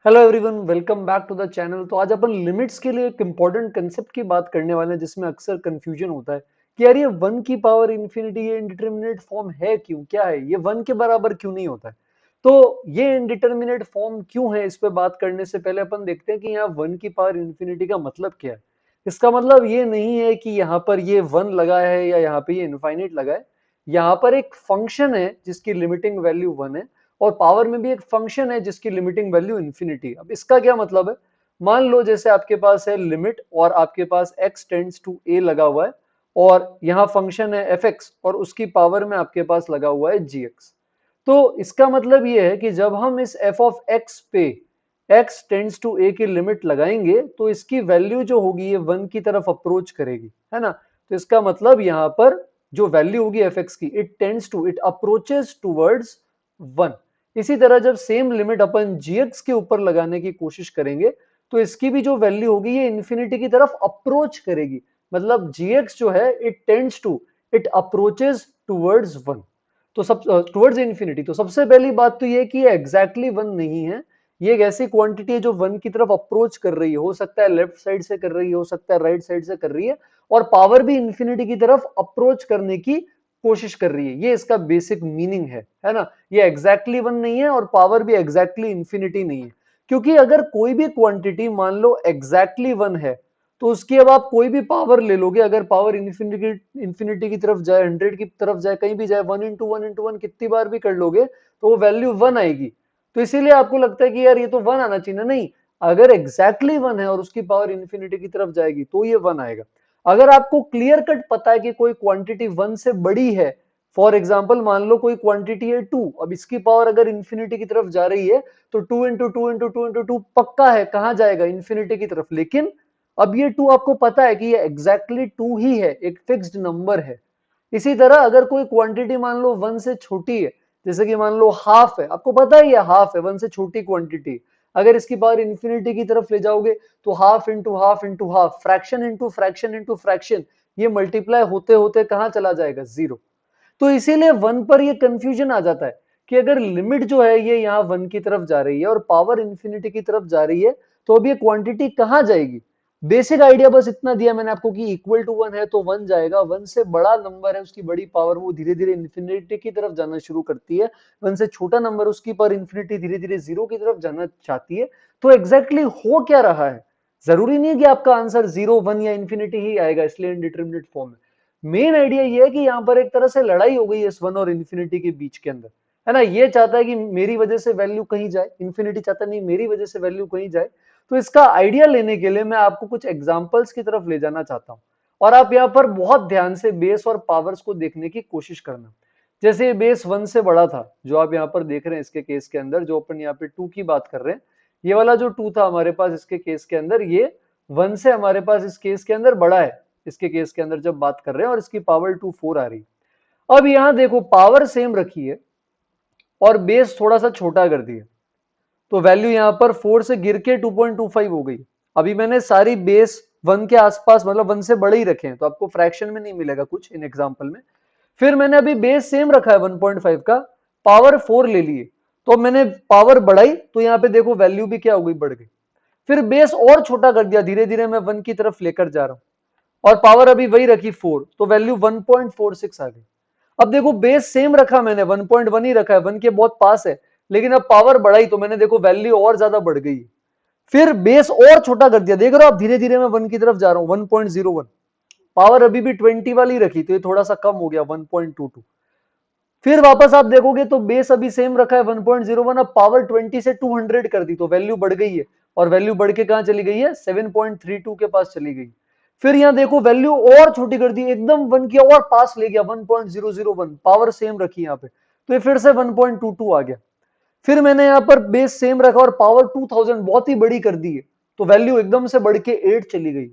Hello everyone, welcome back to the channel. तो आज अपन limits के लिए एक इंपॉर्टेंट कंसेप्ट की बात करने वाले हैं जिसमें अक्सर कंफ्यूजन होता है कि यार ये वन की पावर इन्फिनिटी ये इंडिटरमिनेट फॉर्म है क्यों, क्या है ये वन के बराबर क्यों नहीं होता है। तो ये इंडिटरमिनेट फॉर्म क्यों है, इस पे बात करने से पहले अपन देखते हैं कि यहाँ वन की पावर इन्फिनिटी का मतलब क्या है। इसका मतलब ये नहीं है कि यहाँ पर ये वन लगा है या यहाँ पे ये इनफाइनाइट लगा है। यहाँ पर एक फंक्शन है जिसकी लिमिटिंग वैल्यू वन है और पावर में भी एक फंक्शन है जिसकी लिमिटिंग वैल्यू इन्फिनिटी। अब इसका क्या मतलब है, मान लो जैसे आपके पास है लिमिट और आपके पास x टेंड्स टू a लगा हुआ है और यहाँ फंक्शन है fx और उसकी पावर में आपके पास लगा हुआ है gx। तो इसका मतलब ये है कि जब हम इस f ऑफ x पे x टेंड्स टू a की लिमिट लगाएंगे तो इसकी वैल्यू जो होगी ये वन की तरफ अप्रोच करेगी, है ना। तो इसका मतलब यहाँ पर जो वैल्यू होगी fx की, इट अप्रोचेस टूवर्ड्स वन। इसी तरह जब सेम लिमिट अपन gx के ऊपर लगाने की कोशिश करेंगे तो इसकी भी जो वैल्यू होगी ये इंफिनिटी की तरफ अप्रोच करेगी। मतलब gx जो है इट अप्रोचेस टूवर्ड्स वन, तो सब टुवर्ड्स इंफिनिटी। तो सबसे पहली बात तो ये कि ये एग्जैक्टली वन नहीं है। ये एक ऐसी क्वांटिटी है जो वन की तरफ अप्रोच कर रही है, हो सकता है लेफ्ट साइड से कर रही है, हो सकता है राइट साइड से कर रही है, और पावर भी इंफिनिटी की तरफ अप्रोच करने की कोशिश कर रही है। ये इसका बेसिक मीनिंग है ना। ये एग्जैक्टली वन नहीं है और पावर भी एग्जैक्टली इंफिनिटी नहीं है। क्योंकि अगर कोई भी क्वांटिटी मान लो एग्जैक्टली वन है तो उसकी अब आप कोई भी पावर ले लोगे, अगर पावर इंफिनिटी की तरफ जाए, 100 की तरफ जाए, कहीं भी जाए, वन कितनी बार भी कर लोगे तो वो वैल्यू वन आएगी। तो इसीलिए आपको लगता है कि यार ये तो वन आना चाहिए ना। नहीं, अगर एग्जैक्टली वन है और उसकी पावर इंफिनिटी की तरफ जाएगी तो ये वन आएगा। अगर आपको क्लियर कट पता है कि कोई क्वांटिटी वन से बड़ी है, फॉर एग्जाम्पल मान लो कोई क्वांटिटी है टू, अब इसकी पावर अगर इंफिनिटी की तरफ जा रही है तो two into two into two into two पक्का है कहां जाएगा, इंफिनिटी की तरफ। लेकिन अब ये टू आपको पता है कि ये एग्जैक्टली टू ही है, एक फिक्स्ड नंबर है। इसी तरह अगर कोई क्वांटिटी मान लो वन से छोटी है, जैसे कि मान लो हाफ है, आपको पता है ये हाफ है, वन से छोटी क्वांटिटी, अगर इसकी पावर इंफिनिटी की तरफ ले जाओगे तो half into half into half, fraction into fraction into fraction, ये मल्टीप्लाई होते होते कहां चला जाएगा, जीरो। तो इसीलिए वन पर ये कंफ्यूजन आ जाता है कि अगर लिमिट जो है ये यहाँ वन की तरफ जा रही है और पावर इंफिनिटी की तरफ जा रही है तो अब ये क्वांटिटी कहां जाएगी। बेसिक आइडिया बस इतना दिया मैंने आपको कि इक्वल टू वन है तो वन जाएगा, वन से बड़ा नंबर है उसकी बड़ी पावर वो धीरे धीरे इंफिनिटी की तरफ जाना शुरू करती है, वन से छोटा नंबर उसकी पावर इंफिनिटी धीरे धीरे जीरो की तरफ जाना चाहती है। तो एग्जैक्टली हो क्या रहा है, जरूरी नहीं है कि आपका आंसर जीरो वन या इंफिनिटी ही आएगा, इसलिए इंडिटरमिनेट फॉर्म है। मेन आइडिया ये है कि यहाँ पर एक तरह से लड़ाई हो गई है इस वन और इन्फिनिटी के बीच के अंदर, है ना। ये चाहता है कि मेरी वजह से वैल्यू कहीं जाए, इन्फिनिटी चाहता नहीं मेरी वजह से वैल्यू कहीं जाए। तो इसका आइडिया लेने के लिए मैं आपको कुछ एग्जांपल्स की तरफ ले जाना चाहता हूँ और आप यहाँ पर बहुत ध्यान से बेस और पावर्स को देखने की कोशिश करना। जैसे बेस वन से बड़ा था जो आप यहाँ पर देख रहे हैं इसके केस के अंदर, जो अपन यहाँ पे टू की बात कर रहे हैं, ये वाला जो टू था हमारे पास इसके केस के अंदर, ये वन से हमारे पास इस केस के अंदर बड़ा है। इसके केस के अंदर जब बात कर रहे हैं और इसकी पावर टू फोर आ रही है। अब यहां देखो पावर सेम रखी है और बेस थोड़ा सा छोटा कर दिया, तो वैल्यू यहां पर फोर से गिर के 2.25 हो गई। अभी मैंने सारी बेस वन के आसपास मतलब वन से बड़े ही रखे हैं तो आपको फ्रैक्शन में नहीं मिलेगा कुछ इन एग्जांपल में। फिर मैंने अभी बेस सेम रखा है 1.5 का, पावर फोर ले लिए, तो मैंने पावर बढ़ाई तो यहाँ पे देखो वैल्यू भी क्या हो गई, बढ़ गई। फिर बेस और छोटा कर दिया, धीरे धीरे मैं वन की तरफ लेकर जा रहा हूं और पावर अभी वही रखी फोर, तो वैल्यू 1.46 आ गई। अब देखो बेस सेम रखा मैंने, 1.1 ही रखा है, वन के बहुत पास है, लेकिन अब पावर बढ़ाई तो मैंने देखो वैल्यू और ज्यादा बढ़ गई। फिर बेस और छोटा कर दिया, देख रहे हो आप धीरे धीरे मैं वन की तरफ जा रहा हूं, 1.01, पावर अभी भी 20 वाली रखी तो ये थोड़ा सा कम हो गया 1.22। फिर वापस आप देखोगे तो बेस अभी सेम रखा है 1.01, अब पावर 20 से 200 कर दी तो वैल्यू बढ़ गई है, और वैल्यू बढ़ के कहां चली गई है, 7.32 के पास चली गई। फिर यहां देखो वैल्यू और छोटी कर दी, एकदम वन की और पास ले गया, 1.001, पावर सेम रखी यहाँ पे, तो ये फिर से 1.22 आ गया। फिर मैंने यहाँ पर बेस सेम रखा और पावर 2000 बहुत ही बड़ी कर दी है, तो वैल्यू एकदम से बढ़ के 8 चली गई।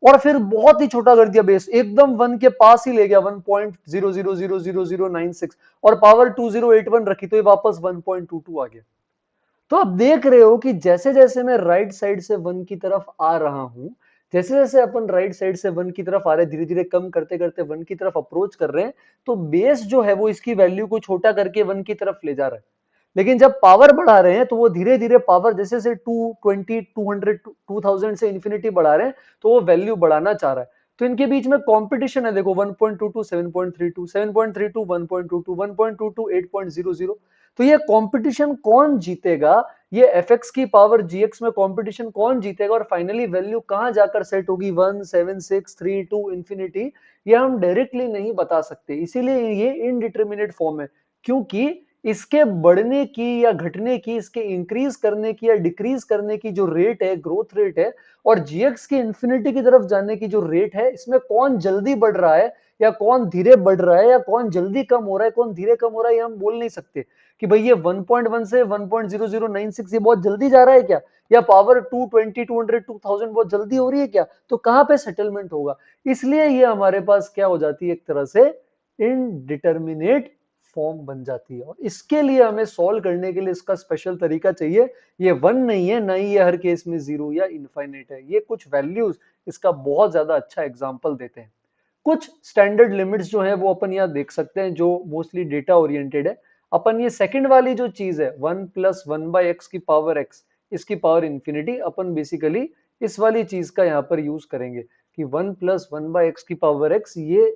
और फिर बहुत ही छोटा कर दिया बेस, एकदम वन के पास ही ले गया, 1.00000096, और पावर 2081 रखी तो ये वापस 1.22 आ गया। तो आप देख रहे हो कि जैसे जैसे मैं राइट साइड से वन की तरफ आ रहा हूं, जैसे जैसे अपन राइट साइड से वन की तरफ आ रहे हैं, धीरे धीरे कम करते करते वन की तरफ अप्रोच कर रहे हैं, तो बेस जो है वो इसकी वैल्यू को छोटा करके वन की तरफ ले जा रहा है। लेकिन जब पावर बढ़ा रहे हैं तो वो धीरे धीरे पावर जैसे से 220 200 2000 से इन्फिनिटी बढ़ा रहे हैं, तो वो वैल्यू बढ़ाना चाह रहा है। तो इनके बीच में कंपटीशन है, देखो 1.22 7.32 7.32 1.22 1.22 8.00। तो ये कंपटीशन कौन जीतेगा, ये fx की पावर gx में कंपटीशन कौन जीतेगा और फाइनली वैल्यू कहां जाकर सेट होगी 1 7 6 3 2 इंफिनिटी, ये हम डायरेक्टली नहीं बता सकते, इसीलिए ये इनडिटर्मिनेट फॉर्म है। क्योंकि इसके बढ़ने की या घटने की, इसके इंक्रीज करने की या डिक्रीज करने की जो रेट है, ग्रोथ रेट है, और जीएक्स की इंफिनिटी की तरफ जाने की जो रेट है, इसमें कौन जल्दी बढ़ रहा है या कौन धीरे बढ़ रहा है या कौन जल्दी कम हो रहा है कौन धीरे कम हो रहा है, ये हम बोल नहीं सकते कि भाई ये 1.1 से 1.0096 ये बहुत जल्दी जा रहा है क्या, या पावर 220 200 2000 बहुत जल्दी हो रही है क्या, तो कहां पे सेटलमेंट होगा। इसलिए ये हमारे पास क्या हो जाती है, एक तरह से इनडिटर्मिनेट फॉर्म बन जाती है। और इसके लिए हमें सॉल्व करने के लिए इसका स्पेशल तरीका चाहिए। ये 1 नहीं है, ना ही ये हर केस में 0 या इनफाइनाइट है, ये कुछ वैल्यूज इसका बहुत ज्यादा अच्छा एग्जांपल देते हैं। कुछ स्टैंडर्ड लिमिट्स जो है वो अपन यहाँ देख सकते हैं, जो मोस्टली डेटा ओरिएंटेड है। अपन ये सेकंड वाली जो चीज है 1 प्लस 1/x की पावर x, इसकी पावर इंफिनिटी, अपन बेसिकली इस वाली चीज का यहाँ पर यूज करेंगे कि 1 प्लस 1/x की पावर x, ये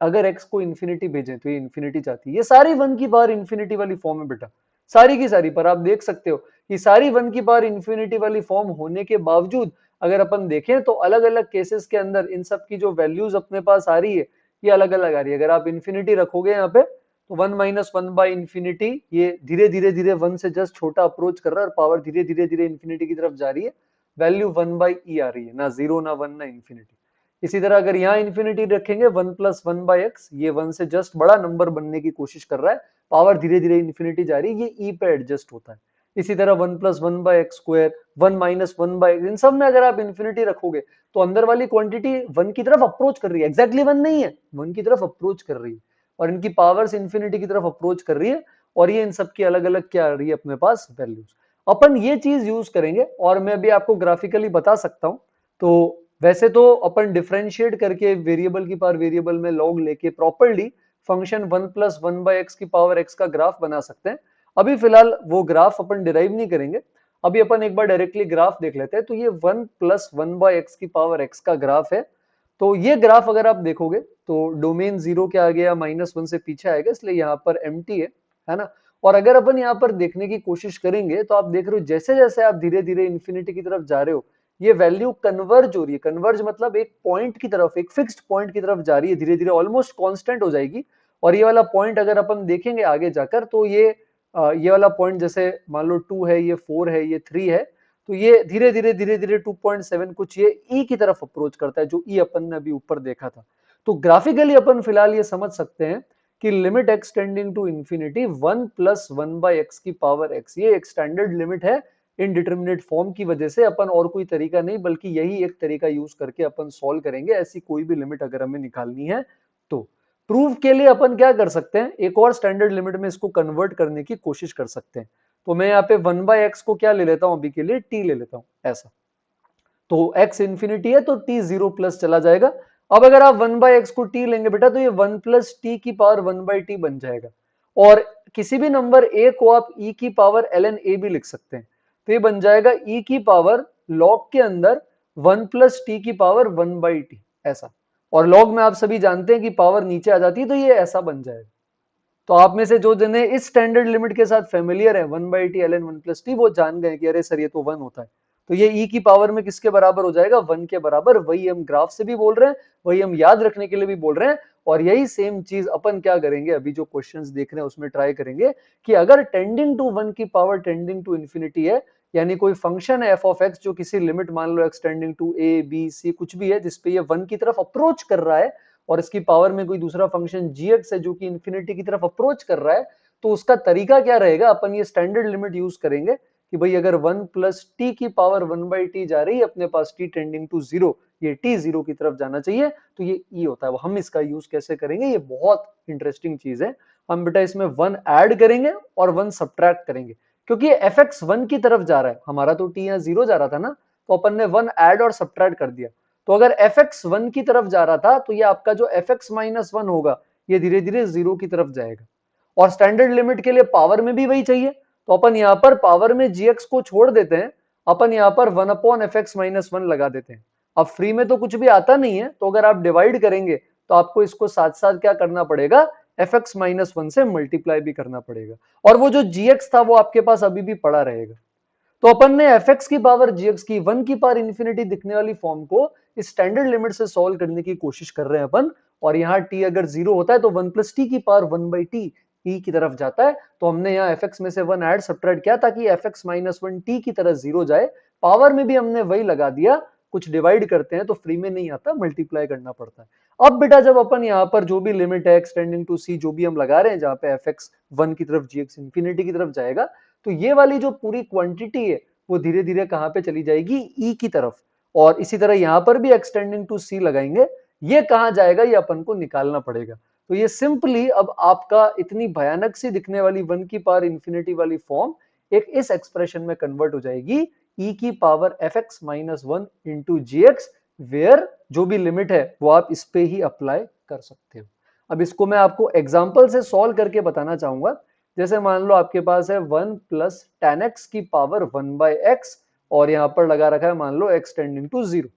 अगर x को इंफिनिटी भेजें तो ये इंफिनिटी चाहती है। ये सारी 1 की पावर इंफिनिटी वाली फॉर्म है बेटा, सारी की सारी। पर आप देख सकते हो कि सारी 1 की पावर इंफिनिटी वाली फॉर्म होने के बावजूद अगर अपन देखें तो अलग अलग केसेस के अंदर इन सब की जो वैल्यूज अपने पास आ रही है ये अलग अलग आ रही है। अगर आप इंफिनिटी रखोगे यहाँ पे तो 1 माइनस 1 बाई इंफिनिटी, ये धीरे धीरे धीरे 1 से जस्ट छोटा अप्रोच कर रहा है और पावर धीरे धीरे धीरे इंफिनिटी की तरफ जा रही है, वैल्यू 1 बाई ई आ रही है, ना 0 ना 1 ना इंफिनिटी। इसी तरह अगर यहाँ इंफिनिटी रखेंगे 1 प्लस 1 बाई एक्स, ये 1 से जस्ट बड़ा नंबर बनने की कोशिश कर रहा है, पावर धीरे धीरे इंफिनिटी जा रही है, ये ई पे एडजस्ट होता है। इसी तरह 1 plus 1 by x square, 1 minus 1 by x, इन सब में अगर आप इंफिनिटी रखोगे तो अंदर वाली क्वांटिटी 1 की तरफ अप्रोच कर रही है, एग्जैक्टली 1 नहीं है, 1 की तरफ अप्रोच कर रही है और इनकी पावर्स इंफिनिटी की तरफ अप्रोच कर रही है। और ये इन सब की अलग अलग क्या आ रही है अपने पास वैल्यूज। अपन ये चीज यूज करेंगे और मैं भी आपको ग्राफिकली बता सकता हूं। तो वैसे तो अपन डिफरेंशिएट करके वेरिएबल की पावर वेरिएबल में लॉग लेके properly function 1 plus 1 by x की पावर एक्स का ग्राफ बना सकते हैं। अभी फिलहाल वो ग्राफ अपन डिराइव नहीं करेंगे, अभी अपन एक बार डायरेक्टली ग्राफ देख लेते हैं। तो ये 1 प्लस 1 बाई एक्स की पावर एक्स का ग्राफ है। तो ये ग्राफ अगर आप देखोगे तो डोमेन 0 के आगे या -1 से पीछे आएगा, इसलिए यहाँ पर एम्प्टी है ना। और अगर अपन यहाँ पर देखने की कोशिश करेंगे तो आप देख रहे हो जैसे जैसे आप धीरे धीरे इंफिनिटी की तरफ जा रहे हो, ये वैल्यू कन्वर्ज हो रही है। कन्वर्ज मतलब एक पॉइंट की तरफ, एक फिक्स्ड पॉइंट की तरफ जा रही है, धीरे धीरे ऑलमोस्ट कांस्टेंट हो जाएगी। और ये वाला पॉइंट अगर अपन देखेंगे आगे जाकर तो ये वाला पॉइंट जैसे मान लो 2 है, ये 4 है, ये 3 है, तो ये धीरे धीरे धीरे धीरे 2.7 कुछ ये ई की तरफ अप्रोच करता है, जो ई अपन ने अभी ऊपर देखा था। तो ग्राफिकली अपन फिलहाल ये समझ सकते हैं कि limit x tending to infinity 1 plus 1 by x की पावर एक्स, ये एक स्टैंडर्ड लिमिट है इनडिटर्मिनेट फॉर्म की वजह से। अपन और कोई तरीका नहीं बल्कि यही एक तरीका यूज करके अपन सॉल्व करेंगे ऐसी कोई भी लिमिट अगर हमें निकालनी है तो। प्रूफ के लिए अपन क्या कर सकते हैं, एक और स्टैंडर्ड लिमिट में इसको कन्वर्ट करने की कोशिश कर सकते हैं। तो मैं यहाँ पे 1 बाई एक्स को क्या ले लेता हूं, अभी के लिए टी ले लेता हूं ऐसा। तो x इंफिनिटी है तो t 0 प्लस चला जाएगा। अब अगर आप 1 बाई एक्स को t लेंगे बेटा तो ये 1 प्लस टी की पावर 1 बाई टी बन जाएगा। और किसी भी नंबर a को आप e की पावर ln a भी लिख सकते हैं, तो ये बन जाएगा e की पावर log के अंदर 1 प्लस टी की पावर 1 बाई टी ऐसा। और log में आप सभी जानते हैं कि पावर नीचे आ जाती है, तो ये ऐसा बन जाएगा। तो आप में से जो जने इस स्टैंडर्ड लिमिट के साथ फेमिलियर है 1 by T ln 1 plus T, वो जान गए कि अरे सर ये तो 1 होता है। तो ये e की पावर में किसके बराबर हो जाएगा, 1 के बराबर। वही हम ग्राफ से भी बोल रहे हैं, वही हम याद रखने के लिए भी बोल रहे हैं। और यही सेम चीज अपन क्या करेंगे, अभी जो क्वेश्चंस देख रहे हैं उसमें ट्राई करेंगे कि अगर टेंडिंग टू 1 की पावर टेंडिंग टू इंफिनिटी है, यानी कोई फंक्शन है f ऑफ x जो किसी लिमिट मान लो x tending to a b c कुछ भी है जिसपे ये 1 की तरफ अप्रोच कर रहा है, और इसकी पावर में कोई दूसरा फंक्शन gx है जो कि इंफिनिटी की तरफ अप्रोच कर रहा है, तो उसका तरीका क्या रहेगा, अपन ये स्टैंडर्ड लिमिट यूज करेंगे कि भाई अगर 1 प्लस टी की पावर 1 बाई टी जा रही है अपने पास t टेंडिंग टू 0, ये t 0 की तरफ जाना चाहिए, तो ये e होता है। हम इसका यूज कैसे करेंगे, ये बहुत इंटरेस्टिंग चीज है। हम बेटा इसमें 1 ऐड करेंगे और 1 सब्ट्रैक्ट करेंगे, क्योंकि fx 1 की तरफ जा रहा है, हमारा तो t यहाँ 0 जा रहा था ना, तो अपन ने 1 ऐड और सब्ट्रैक्ट कर दिया। तो अगर fx 1 की तरफ जा रहा था तो ये आपका जो fx माइनस 1 होगा ये धीरे धीरे 0 की तरफ जाएगा। और स्टैंडर्ड लिमिट के लिए पावर में भी वही चाहिए, तो अपन यहाँ पर पावर में gx को छोड़ देते हैं, अपन यहाँ पर 1 upon F x minus one लगा देते हैं। अब फ्री में तो कुछ भी आता नहीं है, तो अगर आप डिवाइड करेंगे तो आपको इसको साथ साथ क्या करना पड़ेगा, एफ एक्स माइनस वन से मल्टीप्लाई भी करना पड़ेगा, और वो जो gx था वो आपके पास अभी भी पड़ा रहेगा। तो अपन ने एफ एक्स की पावर जीएक्स की 1 की पावर इन्फिनिटी दिखने वाली फॉर्म को स्टैंडर्ड लिमिट से सॉल्व करने की कोशिश कर रहे हैं अपन, और यहाँ t अगर जीरो होता है तो 1 प्लस टी की पावर 1 बाई टी ई की तरफ जाता है, तो हमने यहाँ एफ एक्स में से 1 ऐड सब्ट्रैक्ट किया ताकि F x minus one T की तरह जीरो जाए। पावर में भी हमने वही लगा दिया, कुछ डिवाइड करते हैं तो फ्री में नहीं आता, मल्टीप्लाई करना पड़ता है। अब बेटा जब अपन यहाँ पर जो भी लिमिट है एक्सटेंडिंग टू सी जो भी हम लगा रहे हैं, जहाँ पे एफ एक्स 1 की तरफ जीएक्स इन्फिनिटी की तरफ जाएगा, तो ये वाली जो पूरी क्वांटिटी है वो धीरे धीरे कहां पे चली जाएगी, ई की तरफ। और इसी तरह यहां पर भी एक्सटेंडिंग टू सी लगाएंगे, ये कहां जाएगा ये अपन को निकालना पड़ेगा। तो ये सिंपली अब आपका इतनी भयानक सी दिखने वाली 1 की पावर इंफिनिटी वाली फॉर्म एक इस एक्सप्रेशन में कन्वर्ट हो जाएगी, ई की power f x minus one into g x, where जो भी लिमिट है वो आप इस पे ही अप्लाई कर सकते हो। अब इसको मैं आपको एग्जाम्पल से सॉल्व करके बताना चाहूंगा। जैसे मान लो आपके पास है 1 प्लस टेन एक्स की पावर 1 बाई एक्स, और यहां पर लगा रखा है मान लो एक्स टेंडिंग टू जीरो।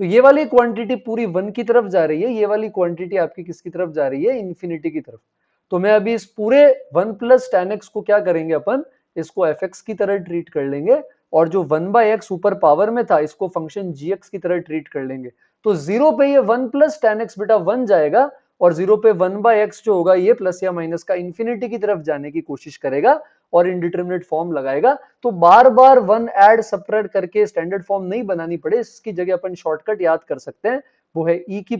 तो ये वाली क्वांटिटी पूरी 1 की तरफ जा रही है, ये वाली क्वांटिटी आपकी किसकी तरफ जा रही है, इन्फिनिटी की तरफ। तो मैं अभी इस पूरे 1 प्लस टेन एक्स को क्या करेंगे अपन, इसको एफ एक्स की तरह ट्रीट कर लेंगे, और जो 1 बाई एक्स ऊपर पावर में था इसको फंक्शन जी एक्स की तरह ट्रीट कर लेंगे। तो जीरो पे ये 1 प्लस टेन एक्स बेटा 1 जाएगा, और जीरो पे 1 बाई एक्स जो होगा ये प्लस या माइनस का इन्फिनिटी की तरफ जाने की कोशिश करेगा और इनडिटरमिनेट फॉर्म लगाएगा। तो बार बार 1 ऐड सब्ट्रैक्ट करके स्टैंडर्ड फॉर्म नहीं बनानी पड़े, इसकी जगह अपन शॉर्टकट याद कर सकते हैं, वो है ई की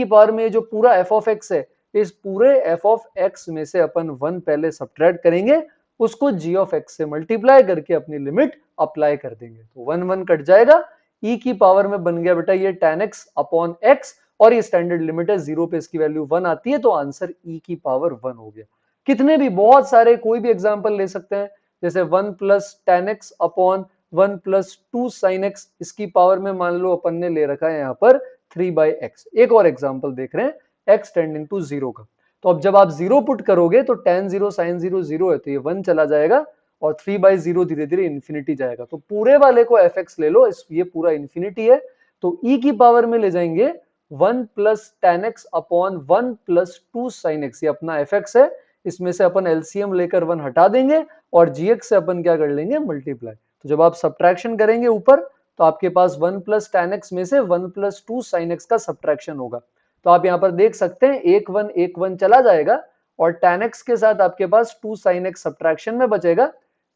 पावर में जो पूरा एफ ऑफ एक्स है, इस पूरे एफ ऑफ एक्स में से अपन 1 पहले सब्ट्रैक्ट करेंगे, उसको जी ऑफ एक्स से मल्टीप्लाई करके अपनी लिमिट अप्लाई कर देंगे, तो 1 1 कट जाएगा, ई की पावर में बन गया बेटा ये tan x अपॉन एक्स, और ये स्टैंडर्ड लिमिट है, जीरो पे इसकी वैल्यू 1 आती है, तो आंसर ई की पावर 1 हो गया। कितने भी बहुत सारे कोई भी एग्जांपल ले सकते हैं, जैसे 1 plus ten x upon 1 plus two sine x, इसकी पावर में मान लो अपन ने ले रखा है यहाँ पर 3 बाई एक्स। एक और एग्जाम्पल देख रहे हैं एक्स टेंडिंग टू जीरो का, तो अब जब आप जीरो पुट करोगे तो ten zero sine zero zero है, तो ये 1 चला जाएगा, और 3 बाई जीरो धीरे धीरे इन्फिनिटी जाएगा, तो पूरे वाले को एफ एक्स ले लो, ये पूरा इन्फिनिटी है, तो ई की पावर में ले जाएंगे 1 plus ten x upon 1 plus two sine x, ये अपना एफ एक्स है, इसमें से अपन एलसीएम लेकर 1 हटा देंगे, और जीएक्स से अपन क्या कर लेंगे, मल्टीप्लाई। तो जब आप सब्ट्रैक्शन करेंगे ऊपर, तो आपके पास 1 प्लस टेन एक्स में से 1 प्लस टू साइन एक्स का सब्ट्रैक्शन होगा। तो आप यहाँ पर देख सकते हैं एक वन चला जाएगा, और tan x के साथ आपके पास 2 sin x सब्ट्रैक्शन में बचेगा,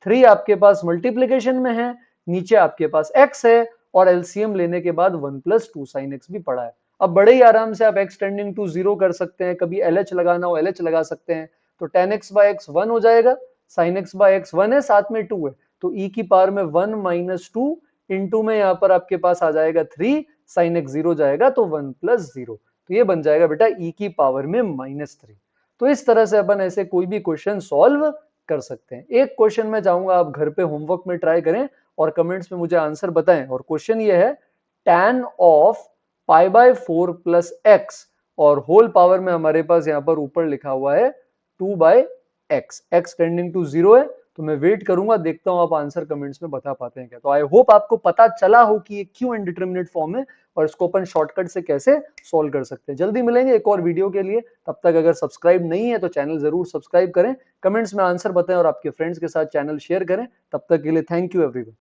3 आपके पास मल्टीप्लीकेशन में है, नीचे आपके पास x है, और एलसीएम लेने के बाद 1 प्लस टू साइन एक्स भी पड़ा है। अब बड़े ही आराम से आप x टेंडिंग टू जीरो कर सकते हैं, कभी LH लगाना हो LH लगा सकते हैं, तो tan x बाय x 1 हो जाएगा, sin x बाय x 1 है, साथ में 2 है, तो e की पावर में 1 माइनस टू इंटू में यहाँ पर आपके पास आ जाएगा 3, sin x 0 जाएगा तो 1 प्लस जीरो, तो ये बन जाएगा बेटा e की पावर में -3। तो इस तरह से अपन ऐसे कोई भी क्वेश्चन सॉल्व कर सकते हैं। एक क्वेश्चन मैं चाहूंगा आप घर पे होमवर्क में ट्राई करें और कमेंट्स में मुझे आंसर बताएं, और क्वेश्चन ये है tan of pi by 4 plus x, और होल पावर में हमारे पास यहाँ पर ऊपर लिखा हुआ है 2 by x, x tending to zero है, तो मैं वेट करूंगा, देखता हूं आप आंसर कमेंट्स में बता पाते हैं क्या। तो आई होप आपको पता चला हो कि ये क्यों इनडिटरमिनेट फॉर्म है, और इसको अपन शॉर्टकट से कैसे सॉल्व कर सकते हैं। जल्दी मिलेंगे एक और वीडियो के लिए, तब तक अगर सब्सक्राइब नहीं है तो चैनल जरूर सब्सक्राइब करें, कमेंट्स में आंसर बताएं और आपके फ्रेंड्स के साथ चैनल शेयर करें। तब तक के लिए थैंक यू एवरीवन।